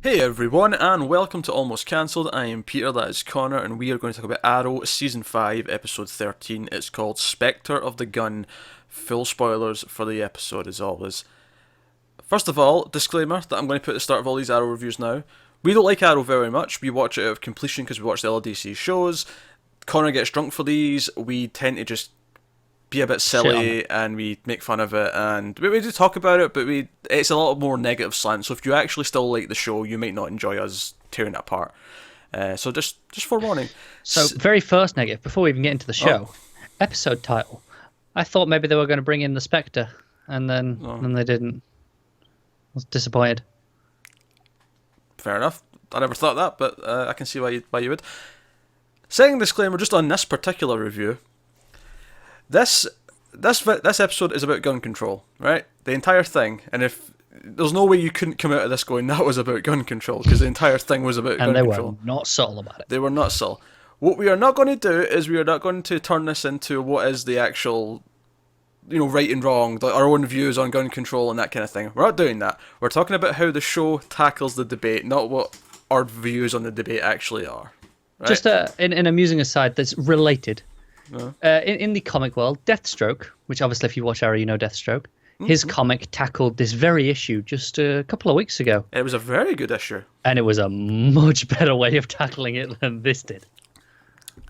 Hey everyone, and welcome to Almost Cancelled. I am Peter, that is Connor, and we are going to talk about Arrow Season 5, Episode 13. It's called Spectre of the Gun. Full spoilers for the episode, as always. First of all, disclaimer that I'm going to put at the start of all these Arrow reviews now. We don't like Arrow very much. We watch it out of completion because we watch the LDC shows. Connor gets drunk for these. We tend to just be a bit silly and we make fun of it, and we do talk about it, but it's a lot more negative slant. So if you actually still like the show, you might not enjoy us tearing it apart. So just forewarning. So very first negative before we even get into the show, episode title. I thought maybe they were going to bring in the Spectre, and then they didn't. I was disappointed. Fair enough. I never thought that, but I can see why you would. Second disclaimer, just on this particular review. This episode is about gun control, right? The entire thing, and if there's no way you couldn't come out of this going that was about gun control, because the entire thing was about gun control. And they were not subtle about it. They were not subtle. What we are not going to do is we are not going to turn this into what is the actual, right and wrong, our own views on gun control and that kind of thing. We're not doing that. We're talking about how the show tackles the debate, not what our views on the debate actually are. Right? Just an amusing aside that's related. In the comic world, Deathstroke, which obviously if you watch Arrow you know Deathstroke, his comic tackled this very issue just a couple of weeks ago. It was a very good issue. And it was a much better way of tackling it than this did.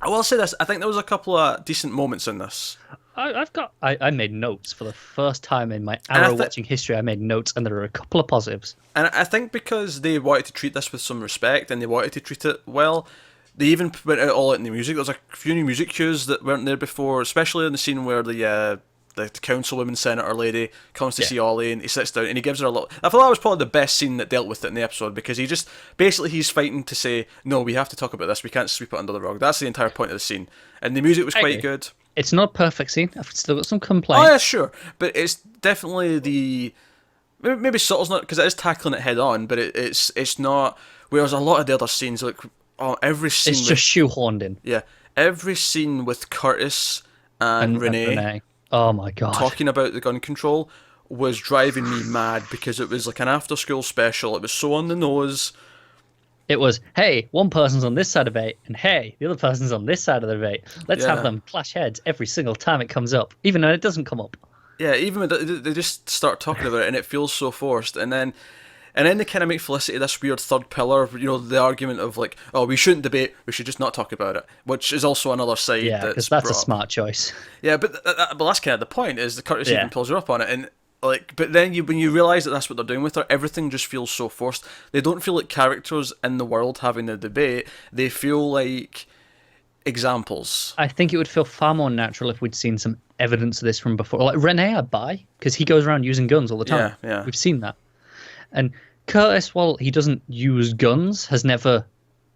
I will say this, I think there was a couple of decent moments in this. I made notes for the first time in my Arrow watching history. I made notes, and there are a couple of positives. And I think because they wanted to treat this with some respect and they wanted to treat it well, they even went out all out in the music. There's a few new music cues that weren't there before, especially in the scene where the councilwoman senator lady comes to see Ollie, and he sits down and he gives her a little. I thought that was probably the best scene that dealt with it in the episode, because he's fighting to say, no, we have to talk about this, we can't sweep it under the rug. That's the entire point of the scene, and the music was quite good. It's not a perfect scene. I've still got some complaints. Oh yeah, sure, but it's definitely maybe subtle's not, because it is tackling it head on, but it's not. Whereas a lot of the other scenes, like every scene, it's just shoehorned in. Yeah, every scene with Curtis and Renee. Oh my god! Talking about the gun control was driving me mad, because it was like an after-school special. It was so on the nose. It was, hey, one person's on this side of it, and hey, the other person's on this side of the debate. Let's have them clash heads every single time it comes up, even when it doesn't come up. Yeah, even when they just start talking about it, and it feels so forced. And then they kind of make Felicity this weird third pillar, the argument of like, oh, we shouldn't debate, we should just not talk about it, which is also another side. Yeah, because that's a smart choice. Yeah, but that's kind of the point, is the Curtis even pulls her up on it, and but then when you realise that that's what they're doing with her, everything just feels so forced. They don't feel like characters in the world having a debate, they feel like examples. I think it would feel far more natural if we'd seen some evidence of this from before. Like Renee, I'd buy, because he goes around using guns all the time. Yeah. We've seen that. And Curtis, while he doesn't use guns, has never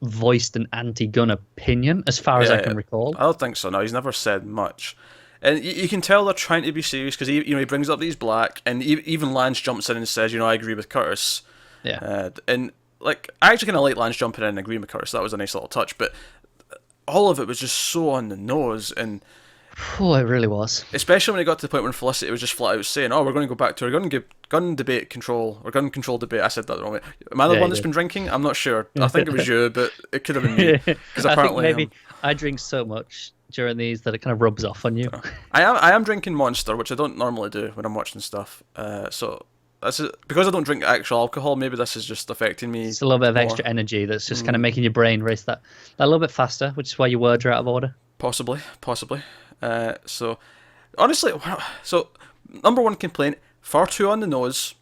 voiced an anti-gun opinion, as far as I can recall. I don't think so, no. He's never said much. And you can tell they're trying to be serious, because he brings up that he's black, and even Lance jumps in and says, I agree with Curtis. Yeah. And like, I actually kind of like Lance jumping in and agreeing with Curtis. That was a nice little touch, but all of it was just so on the nose, and oh, it really was. Especially when it got to the point when Felicity was just flat out saying, we're going to go back to our gun debate control, or gun control debate. I said that the wrong way. Am I the one that's been drinking? I'm not sure. I think it was you, but it could have been me. Because apparently I think maybe I drink so much during these that it kind of rubs off on you. I am drinking Monster, which I don't normally do when I'm watching stuff. So that's because I don't drink actual alcohol. Maybe this is just affecting me. It's a little bit of extra energy that's just kind of making your brain race that a little bit faster, which is why your words are out of order. Possibly. So honestly, so number one complaint: far too on the nose.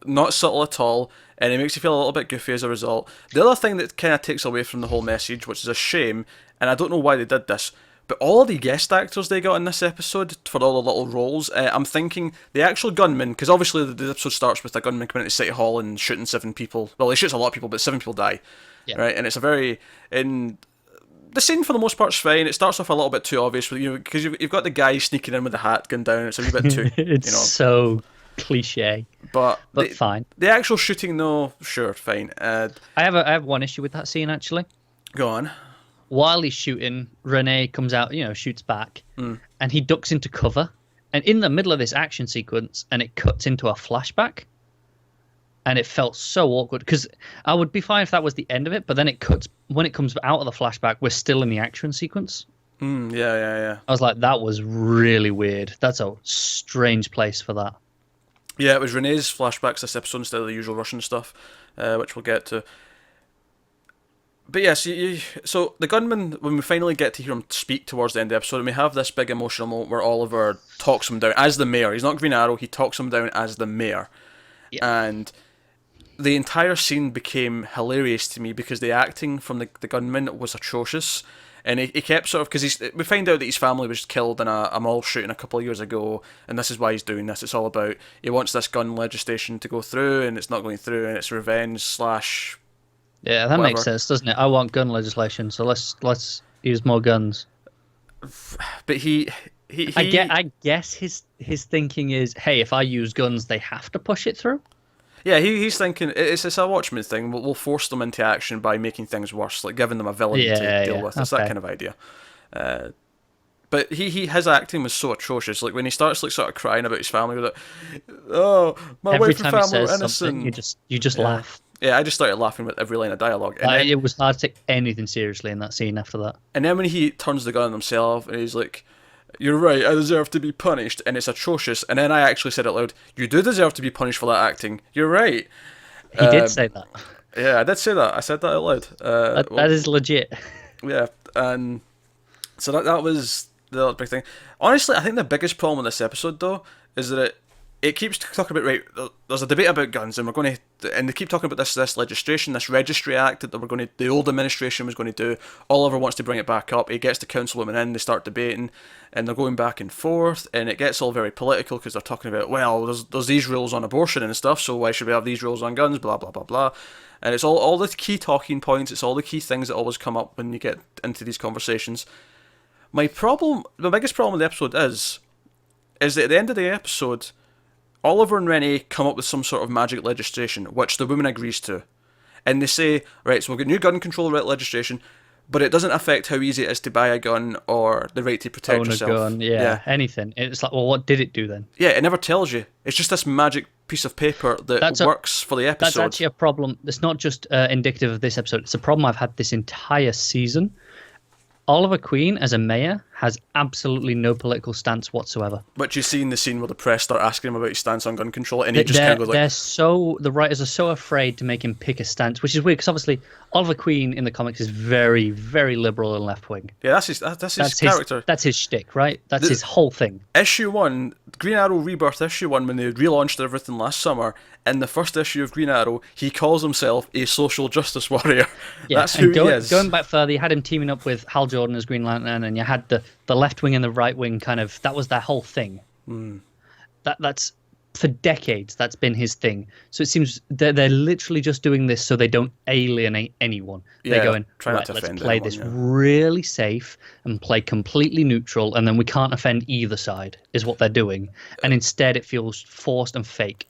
Not subtle at all, and it makes you feel a little bit goofy as a result. The other thing that kind of takes away from the whole message, which is a shame, and I don't know why they did this, but all the guest actors they got in this episode for all the little roles, I'm thinking the actual gunman, because obviously the episode starts with a gunman coming into City Hall and shooting 7 people. Well, he shoots a lot of people, but 7 people die, right? And it's the scene for the most part is fine. It starts off a little bit too obvious, because you've got the guy sneaking in with the hat, gun down. It's a wee bit too, it's so cliche, but fine. The actual shooting, though, sure, fine. I have one issue with that scene, actually. Go on. While he's shooting, Renee comes out, shoots back, and he ducks into cover. And in the middle of this action sequence, and it cuts into a flashback. And it felt so awkward because I would be fine if that was the end of it, but then it cuts when it comes out of the flashback. We're still in the action sequence. Yeah. I was like, that was really weird. That's a strange place for that. Yeah, it was Renee's flashbacks this episode instead of the usual Russian stuff, which we'll get to. But yes, so the gunman, when we finally get to hear him speak towards the end of the episode, and we have this big emotional moment where Oliver talks him down as the mayor. He's not Green Arrow, he talks him down as the mayor. Yeah. And the entire scene became hilarious to me because the acting from the gunman was atrocious. And he kept sort of, because we find out that his family was killed in a mall shooting a couple of years ago, and this is why he's doing this. It's all about, he wants this gun legislation to go through, and it's not going through, and it's revenge slash... Yeah, that makes sense, doesn't it? I want gun legislation, so let's use more guns. But I guess his thinking is, hey, if I use guns, they have to push it through. Yeah, he's thinking it's a Watchmen thing. We'll force them into action by making things worse, like giving them a villain to deal with. It's that kind of idea. But his acting was so atrocious. Like when he starts like sort of crying about his family, with it, oh, my wife and family were innocent. You just laugh. Yeah, I just started laughing with every line of dialogue. And then, it was hard to take anything seriously in that scene after that. And then when he turns the gun on himself and he's like, "You're right, I deserve to be punished," and it's atrocious. And then I actually said out loud, "You do deserve to be punished for that acting. You're right." He did say that. Yeah, I did say that. I said that out loud. That is legit. Yeah, and so that was the big thing. Honestly, I think the biggest problem with this episode, though, is that it keeps talking about, right, there's a debate about guns, and and they keep talking about this legislation, this registry act that the old administration was going to do. Oliver wants to bring it back up. He gets the councilwoman in, they start debating, and they're going back and forth, and it gets all very political because they're talking about, well, there's these rules on abortion and stuff, so why should we have these rules on guns, blah, blah, blah, blah. And it's all the key talking points, it's all the key things that always come up when you get into these conversations. The biggest problem with the episode is that at the end of the episode, Oliver and Rennie come up with some sort of magic legislation, which the woman agrees to. And they say, right, so we'll get new gun control legislation, but it doesn't affect how easy it is to buy a gun or the right to protect yourself. Own a gun, yeah, anything. It's like, well, what did it do then? Yeah, it never tells you. It's just this magic piece of paper that works for the episode. That's actually a problem. It's not just indicative of this episode. It's a problem I've had this entire season. Oliver Queen, as a mayor, has absolutely no political stance whatsoever. But you see in the scene where the press start asking him about his stance on gun control, and he just kind of goes like... The writers are so afraid to make him pick a stance, which is weird, because obviously Oliver Queen in the comics is very, very liberal and left-wing. Yeah, that's his character. That's his shtick, right? That's his whole thing. Issue 1, Green Arrow Rebirth Issue 1, when they relaunched everything last summer, in the first issue of Green Arrow, he calls himself a social justice warrior. Yeah, that's who he is. Going back further, you had him teaming up with Hal Jordan as Green Lantern, and you had the left wing and the right wing kind of, that was their whole thing. That's for decades that's been his thing. So it seems they're literally just doing this so they don't alienate anyone. They're going, right, let's play this really safe and play completely neutral, and then we can't offend either side is what they're doing. And instead it feels forced and fake.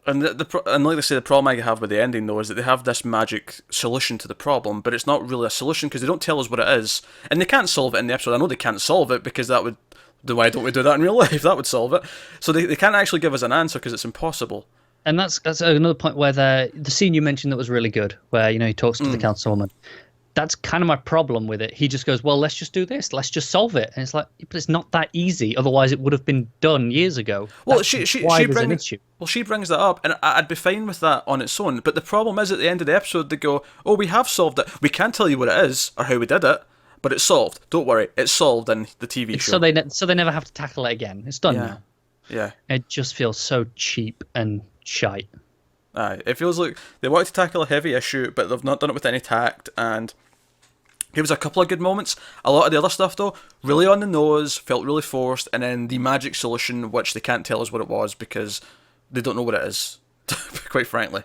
And and like I say, the problem I have with the ending, though, is that they have this magic solution to the problem, but it's not really a solution because they don't tell us what it is. And they can't solve it in the episode. I know they can't solve it because that would... Why don't we do that in real life? That would solve it. So they can't actually give us an answer because it's impossible. And that's another point where the scene you mentioned that was really good, where he talks to the councilwoman. That's kind of my problem with it. He just goes, well, let's just do this. Let's just solve it. And it's like, but it's not that easy. Otherwise, it would have been done years ago. Well, she brings that up, and I'd be fine with that on its own. But the problem is, at the end of the episode, they go, oh, we have solved it. We can't tell you what it is or how we did it, but it's solved. Don't worry, it's solved in the TV show. So they never have to tackle it again. It's done now. Yeah. It just feels so cheap and shite. It feels like they wanted to tackle a heavy issue, but they've not done it with any tact, and there was a couple of good moments. A lot of the other stuff, though, really on the nose, felt really forced, and then the magic solution, which they can't tell us what it was because they don't know what it is, quite frankly.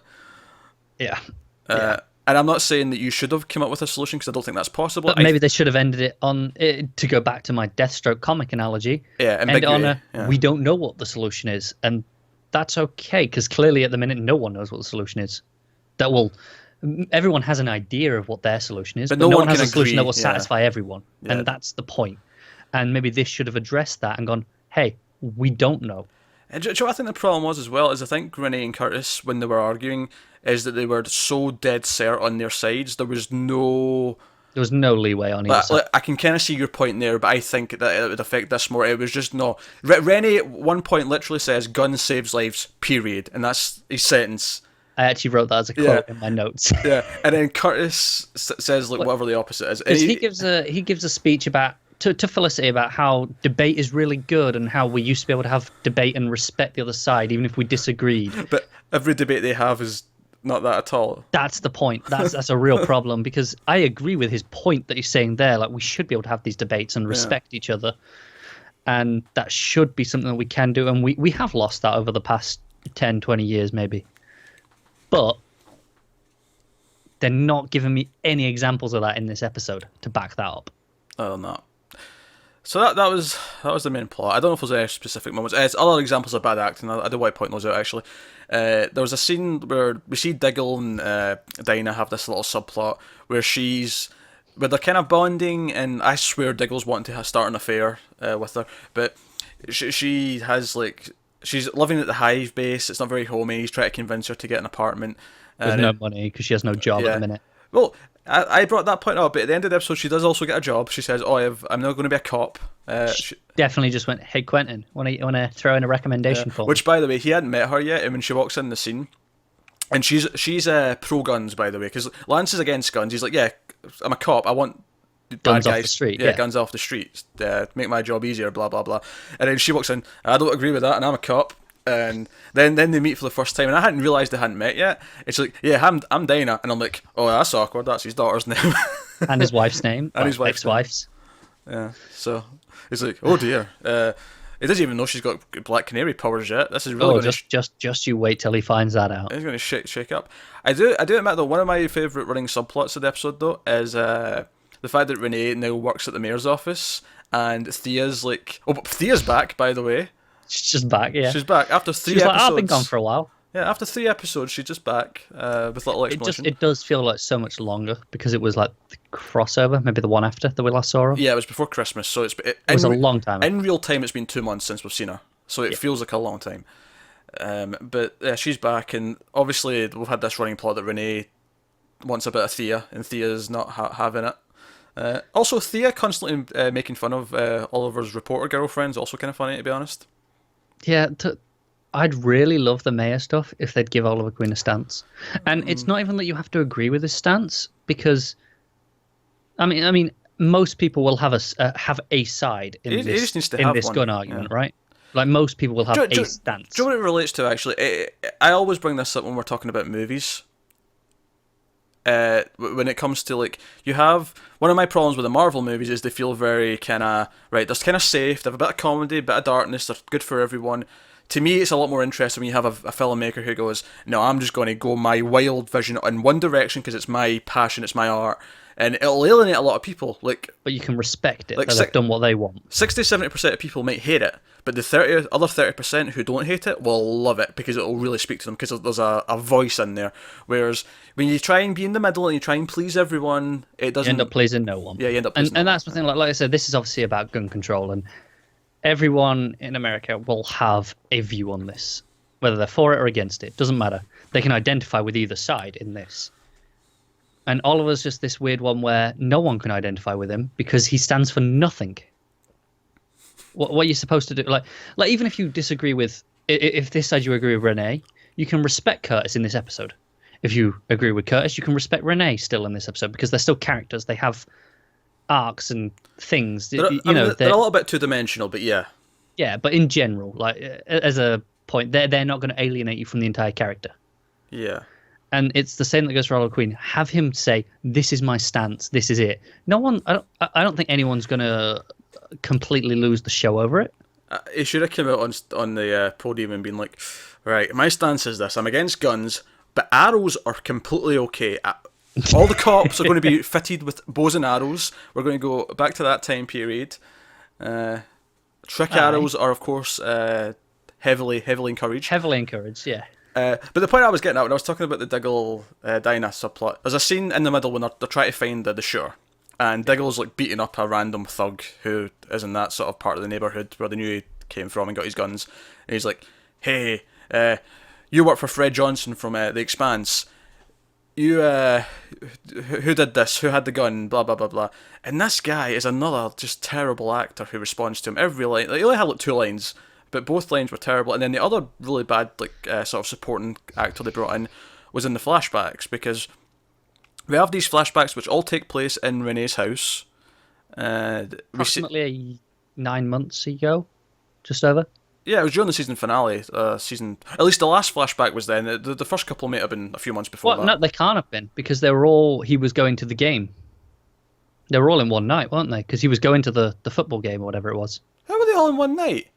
Yeah. And I'm not saying that you should have come up with a solution because I don't think that's possible. But maybe they should have ended it on, to go back to my Deathstroke comic analogy, we don't know what the solution is, and that's okay, because clearly at the minute no one knows what the solution is. Everyone has an idea of what their solution is, but no one has a solution that will satisfy everyone, and that's the point. And maybe this should have addressed that and gone, hey, we don't know. And do you know what I think the problem was as well? Is I think Renee and Curtis, when they were arguing, is that they were so dead set on their sides. There was no. There was no leeway on either side. I can kind of see your point there, but I think that it would affect this more. It was just no. Rennie at one point literally says, "Gun saves lives." Period, and that's his sentence. I actually wrote that as a quote in my notes. Yeah, and then Curtis says like whatever the opposite is. Because he gives a speech about to Felicity about how debate is really good and how we used to be able to have debate and respect the other side even if we disagreed. But every debate they have is not that at all. That's the point. That's a real problem, because I agree with his point that he's saying there. Like, we should be able to have these debates and respect each other, and that should be something that we can do. And we have lost that over the past 10, 20 years maybe. But they're not giving me any examples of that in this episode to back that up. Oh, no. So that was the main plot. I don't know if there's any specific moments. It's other examples of bad acting. I do want to point those out, actually. There was a scene where we see Diggle and Dinah have this little subplot where they're kind of bonding, and I swear Diggle's wanting to start an affair with her, but she has like, she's living at the Hive base. It's not very homey. He's trying to convince her to get an apartment. With no money, because she has no job at the minute. Well, I brought that point up, but at the end of the episode, she does also get a job. She says, "Oh, I'm now going to be a cop." She definitely just went, "Hey, Quentin, want to throw in a recommendation for me?" Which, by the way, he hadn't met her yet, and when she walks in the scene, and she's pro guns, by the way, because Lance is against guns. He's like, "Yeah, I'm a cop. I want guns off the street. Yeah, guns off the street. Make my job easier." Blah blah blah. And then she walks in. "I don't agree with that, and I'm a cop." And then they meet for the first time, and I hadn't realised they hadn't met yet. It's like, "Yeah, I'm Dinah," and I'm like, "Oh, that's awkward. That's his daughter's name." And his wife's name. And his wife's ex-wife's. Yeah, so it's like, oh dear. He doesn't even know she's got Black Canary powers yet. This is really just you wait till he finds that out. He's going to shake up. I do admit though, one of my favourite running subplots of the episode though is the fact that Renee now works at the mayor's office, and Thea's like, but Thea's back, by the way. She's just back, yeah. She's back after 3 She's episodes. Like, I've been gone for a while. Yeah, after 3 episodes, she's just back with little explanation. It does feel like so much longer because it was like the crossover, maybe the one after that we last saw her. Yeah, it was before Christmas, so it was a long time. In real time, it's been 2 months since we've seen her, so it feels like a long time. But yeah, she's back, and obviously we've had this running plot that Renee wants a bit of Thea, and Thea's not having it. Also, Thea constantly making fun of Oliver's reporter girlfriend's also kind of funny, to be honest. Yeah, I'd really love the mayor stuff if they'd give Oliver Queen a stance. And it's not even that you have to agree with his stance, because, I mean, most people will have a side in this gun argument, right? Like, most people will have a stance. Do you know what it relates to, actually? I always bring this up when we're talking about movies. When it comes to, like, you have one of my problems with the Marvel movies is they feel very kind of they're kind of safe, they have a bit of comedy, a bit of darkness, they're good for everyone. To me, it's a lot more interesting when you have a filmmaker who goes, "No, I'm just going to go my wild vision in one direction because it's my passion, it's my art," and it'll alienate a lot of people. Like, but you can respect it. Like, they've done what they want. 60-70% of people might hate it, but the other 30% who don't hate it will love it because it'll really speak to them because there's a voice in there. Whereas when you try and be in the middle and you try and please everyone, it doesn't. You end up pleasing no one. Yeah, you end up pleasing. And that's the thing. Like I said, this is obviously about gun control, and everyone in America will have a view on this, whether they're for it or against it. Doesn't matter. They can identify with either side in this. And Oliver's just this weird one where no one can identify with him because he stands for nothing. What are you supposed to do? Like even if you disagree with, if this side you agree with Renee, you can respect Curtis in this episode. If you agree with Curtis, you can respect Renee still in this episode because they're still characters. They have arcs and things. They're a little bit two-dimensional, but yeah. Yeah, but in general, like as a point, they're not going to alienate you from the entire character. Yeah. And it's the same that goes for Oliver Queen. Have him say, "This is my stance. This is it." No one. I don't think anyone's going to completely lose the show over it. He should have come out on the podium and been like, "Right, my stance is this. I'm against guns, but arrows are completely okay. All the cops are going to be fitted with bows and arrows. We're going to go back to that time period. Trick arrows are, of course, heavily encouraged. Heavily encouraged, yeah. But the point I was getting at when I was talking about the Diggle Dinah subplot, there's a scene in the middle when they're trying to find the shooter, and Diggle's like beating up a random thug who is in that sort of part of the neighbourhood where they knew he came from and got his guns, and he's like, hey, you work for Fred Johnson from The Expanse. You, who did this? Who had the gun? Blah, blah, blah, blah. And this guy is another just terrible actor who responds to him every line. Like, he only had like 2 lines, but both lines were terrible. And then the other really bad, like, sort of supporting actor they brought in was in the flashbacks, because we have these flashbacks which all take place in Renee's house. Approximately 9 months ago, just over. Yeah, it was during the season finale. At least the last flashback was then. The first couple may have been a few months before that. No, they can't have been, because they were all. He was going to the game. They were all in one night, weren't they? Because he was going to the football game or whatever it was. How were they all in one night?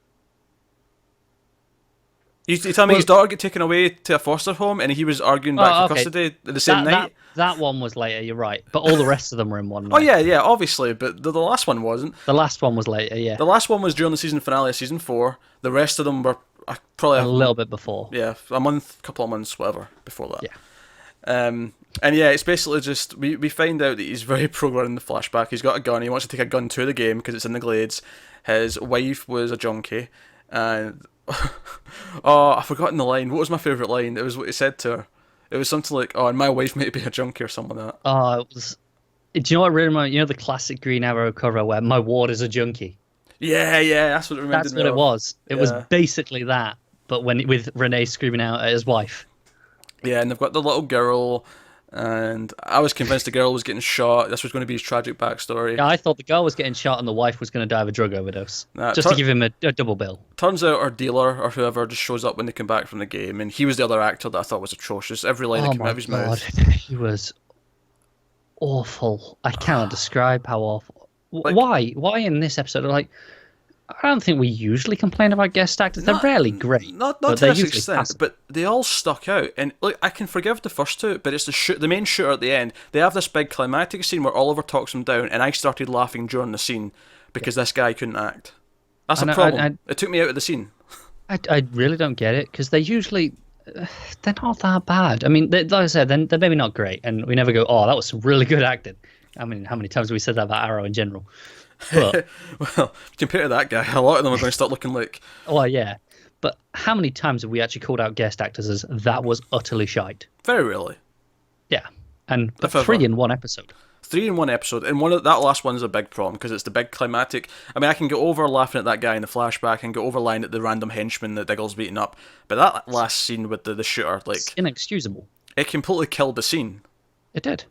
You tell me his daughter get taken away to a foster home and he was arguing back for custody the same night? That one was later, you're right. But all the rest of them were in one night. Oh, yeah, obviously. But the last one wasn't. The last one was later, yeah. The last one was during the season finale of season 4. The rest of them were probably... A little bit before. Yeah, couple of months, whatever, before that. Yeah. And yeah, it's basically just... We find out that he's very pro-gun in the flashback. He's got a gun. He wants to take a gun to the game because it's in the Glades. His wife was a junkie. And... oh, I've forgotten the line. What was my favourite line? It was what he said to her. It was something like, "Oh, and my wife may be a junkie" or something like that. Oh, it was. Do you know what really reminded? You know the classic Green Arrow cover where my ward is a junkie. Yeah, that's what it reminded me of. That's what it was. It was basically that, but with Renee screaming out at his wife. Yeah, and they've got the little girl, and I was convinced the girl was getting shot. This was going to be his tragic backstory. Yeah, I thought the girl was getting shot and the wife was going to die of a drug overdose, just to give him a double bill. Turns out our dealer or whoever just shows up when they come back from the game, and he was the other actor that I thought was atrocious. Every line that came out of his mouth. He was awful. I cannot describe how awful. Like, why in this episode? Like, I don't think we usually complain about guest actors. They're rarely great. Not to this extent, but they all stuck out. And look, I can forgive the first two, but it's the main shooter at the end. They have this big climactic scene where Oliver talks him down, and I started laughing during the scene because this guy couldn't act. That's a problem. It took me out of the scene. I really don't get it, because they usually... they're not that bad. I mean, like I said, they're maybe not great, and we never go, "Oh, that was some really good acting." I mean, how many times have we said that about Arrow in general? But, well, compared to that guy, a lot of them are going to start looking like... Well, yeah. But how many times have we actually called out guest actors as that was utterly shite? Very rarely. Yeah. And 3 in one episode. 3 in one episode, and that last one is a big problem because it's the big climactic. I mean, I can get over laughing at that guy in the flashback and get over lying at the random henchman that Diggle's beating up, but that last scene with the shooter, like... It's inexcusable. It completely killed the scene. It did.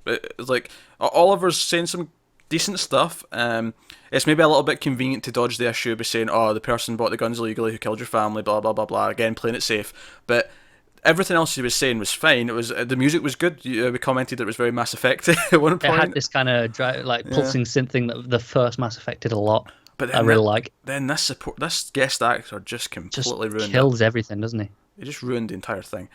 It's like, Oliver's saying some decent stuff. It's maybe a little bit convenient to dodge the issue by saying, "Oh, the person bought the guns illegally who killed your family," blah blah blah blah. Again, playing it safe. But everything else he was saying was fine. It was the music was good. We commented that it was very Mass Effect at one point. It had this kind of pulsing synth thing that the first Mass Effect did a lot. But I really like. Then this guest actor just completely ruined it. Kills everything, doesn't he? He just ruined the entire thing.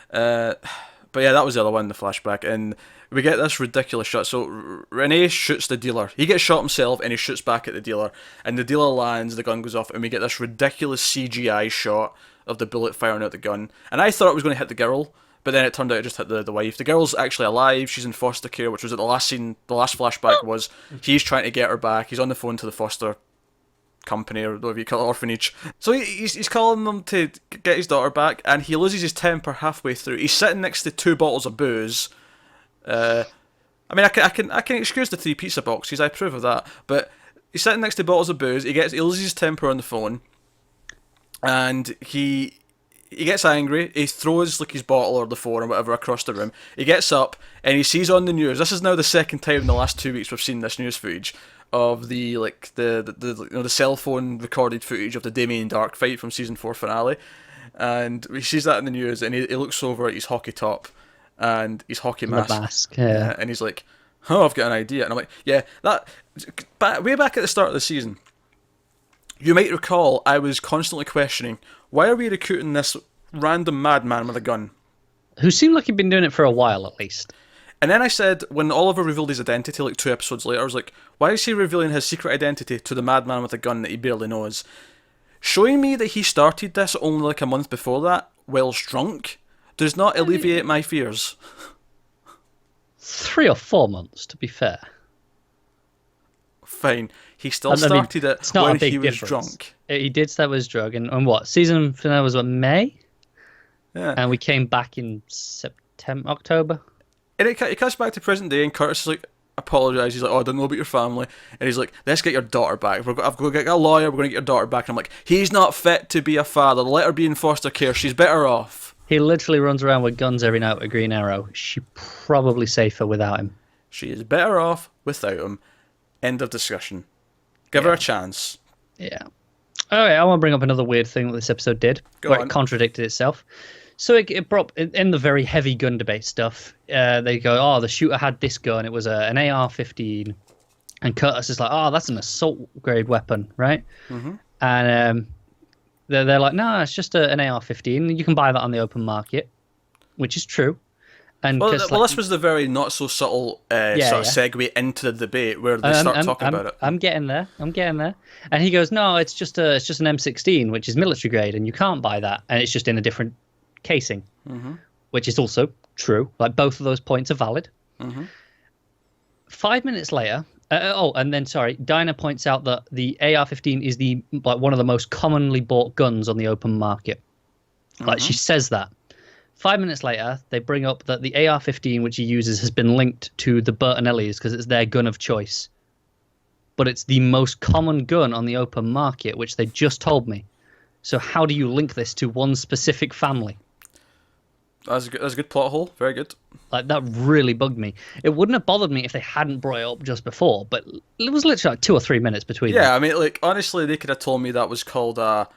But yeah, that was the other one, the flashback, and we get this ridiculous shot. So Renee shoots the dealer. He gets shot himself, and he shoots back at the dealer. And the dealer lands, the gun goes off, and we get this ridiculous CGI shot of the bullet firing out the gun. And I thought it was going to hit the girl, but then it turned out it just hit the wife. The girl's actually alive. She's in foster care, which was at the last scene. The last flashback was he's trying to get her back. He's on the phone to the foster company, or whatever you call it, orphanage. So he's calling them to get his daughter back, and he loses his temper halfway through. He's sitting next to 2 bottles of booze. I mean, I can excuse the 3 pizza boxes. I approve of that. But he's sitting next to bottles of booze. He loses his temper on the phone, and he gets angry. He throws like his bottle or the phone or whatever across the room. He gets up and he sees on the news. This is now the second time in the last 2 weeks we've seen this news footage of the cell phone recorded footage of the Damien Dark fight from season 4 finale, and he sees that in the news, and he looks over at his hockey top and his hockey mask, and he's like, "Oh, I've got an idea." And I'm like, "Yeah, way back at the start of the season, you might recall I was constantly questioning, why are we recruiting this random madman with a gun?" Who seemed like he'd been doing it for a while at least. And then I said, when Oliver revealed his identity like 2 episodes later, I was like, why is he revealing his secret identity to the madman with a gun that he barely knows? Showing me that he started this only like a month before that, whilst drunk, does not alleviate my fears. 3 or 4 months, to be fair. fine. He still I mean, started it it's not when a big he was difference. drunk. He did start with his drug, and what season finale was what, May, Yeah. and we came back in September, October. And it cuts back to present day, and Curtis is like, apologise. He's like, oh, I don't know about your family. And he's like, let's get your daughter back. I've got to get a lawyer. We're going to get your daughter back. And I'm like, he's not fit to be a father. Let her be in foster care. She's better off. He literally runs around with guns every night with Green Arrow. She's probably safer without him. She is better off without him. End of discussion. Give her a chance. Yeah. All right, I want to bring up another weird thing that this episode did, where it contradicted itself. So it brought in the very heavy gun debate stuff. They go, oh, the shooter had this gun. It was an AR-15, and Curtis is like, oh, that's an assault grade weapon, right? Mm-hmm. And they're like, no, it's just an AR-15. You can buy that on the open market, which is true. And well, this was the very not so subtle sort of segue into the debate where they start talking about it. I'm getting there. And he goes, no, it's just an M16, which is military grade, and you can't buy that, and it's just in a different casing, which is also true. Like, both of those points are valid. 5 minutes later, Dinah points out that the AR-15 is one of the most commonly bought guns on the open market. Like, she says that. 5 minutes later, they bring up that the AR-15, which he uses, has been linked to the Bertinellis because it's their gun of choice. But it's the most common gun on the open market, which they just told me. So how do you link this to one specific family? That's a good plot hole. Very good. Like, that really bugged me. It wouldn't have bothered me if they hadn't brought it up just before, but it was literally like 2 or 3 minutes between them. Yeah, I mean, like, honestly, they could have told me that was called a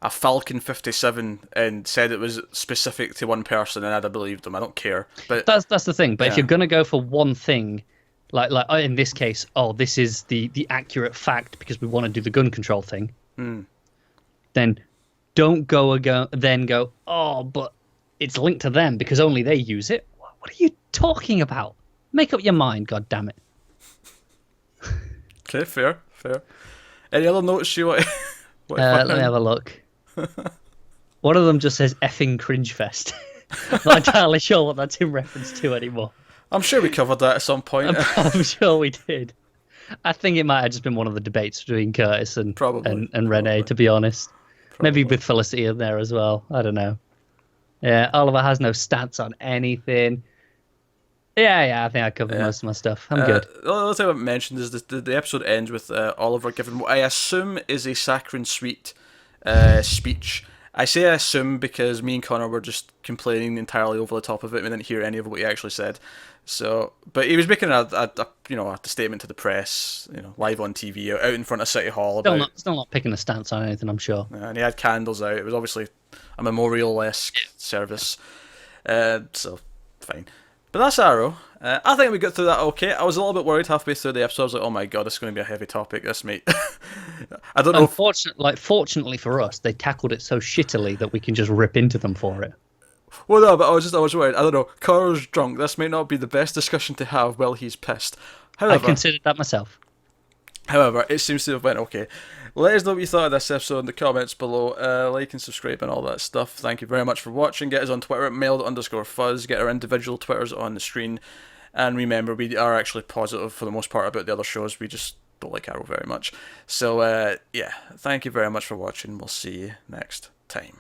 Falcon 57 and said it was specific to one person, and I'd have believed them. I don't care. But that's the thing. But if you're gonna go for one thing, like in this case, this is the accurate fact because we want to do the gun control thing, then don't go, but it's linked to them because only they use it. What are you talking about? Make up your mind, God damn it. Okay, fair. Any other notes you want? Let me have a look. One of them just says effing cringe fest. I'm not entirely sure what that's in reference to anymore. I'm sure we covered that at some point. I'm sure we did. I think it might have just been one of the debates between Curtis and Renee, to be honest. Maybe with Felicity in there as well. I don't know. Yeah, Oliver has no stats on anything. Yeah, I think I covered most of my stuff. I'm good. The other thing I mentioned is the episode ends with Oliver giving what I assume is a saccharine sweet speech. I say I assume because me and Connor were just complaining entirely over the top of it. We didn't hear any of what he actually said. So, but he was making a statement to the press, live on TV, out in front of City Hall. Still not picking a stance on anything, I'm sure. And he had candles out. It was obviously a memorial-esque service. So, fine. But that's Arrow. I think we got through that okay. I was a little bit worried halfway through the episode. I was like, oh my god, this is going to be a heavy topic, this, mate. I don't know. Fortunately for us, they tackled it so shittily that we can just rip into them for it. Well, no, but I was worried. I don't know. Connor's drunk. This may not be the best discussion to have while he's pissed. However, I've considered that myself. However, it seems to have went okay. Let us know what you thought of this episode in the comments below. Like and subscribe and all that stuff. Thank you very much for watching. Get us on Twitter at mailed_fuzz. Get our individual Twitters on the screen. And remember, we are actually positive for the most part about the other shows. We just don't like Arrow very much. So, thank you very much for watching. We'll see you next time.